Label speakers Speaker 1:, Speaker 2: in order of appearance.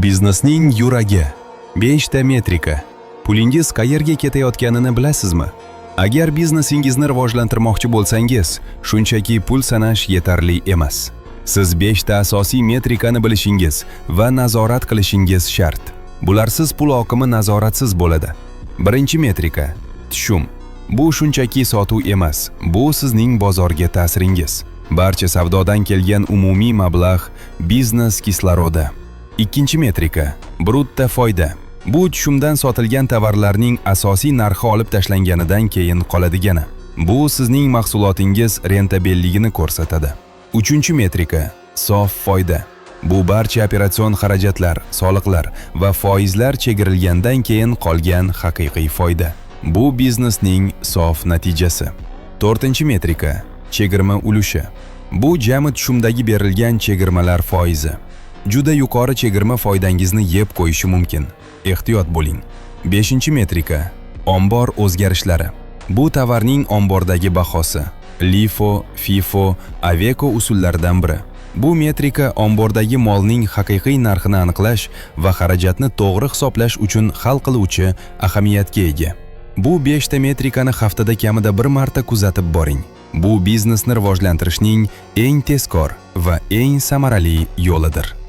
Speaker 1: Biznesning yuragi. 5 ta metrika. Pulingiz qayerga ketayotganini bilasizmi? Agar biznesingizni rivojlantirmoqchi bo'lsangiz, shunchaki pul sanash yetarli emas. Siz 5 ta asosiy metrikani bilishingiz va nazorat qilishingiz shart. Bularsiz pul oqimi nazoratsiz bo'ladi. Birinchi metrika: tushum. Bu shunchaki sotuv emas, bu sizning bozorga ta'siringiz. Barcha savdodan kelgan umumiy mablag' biznes kislorodi. Ikkinchi metrika: brutto foyda. Bu tushumdan sotilgan tovarlarning asosiy narxi olib tashlanganidan keyin qoladigani. Bu sizning mahsulotingiz rentabelligini ko'rsatadi. Uchinchi metrika: sof foyda. Bu barcha operatsion xarajatlar, soliqlar va foizlar chegirilgandan keyin qolgan haqiqiy foyda. Bu biznesning sof natijasi. To'rtinchi metrika: chegirma ulushi. Bu jami tushumdagi berilgan chegirmalar foizi. Juda yuqori chegirma foydangizni yeb qo'yishi mumkin. Ehtiyot bo'ling. Beshinchi metrika: ombor o'zgarishlari. Bu tovarning ombordagi bahosi. LIFO, FIFO, AVECO usullaridan biri. Bu metrika ombordagi molning haqiqiy narxini aniqlash va xarajatni to'g'ri hisoblash uchun hal qiluvchi ahamiyatga ega. Bu 5 ta metrikani haftada kamida bir marta kuzatib boring. Bu biznesni rivojlantirishning eng tezkor va eng samarali yo'lidir.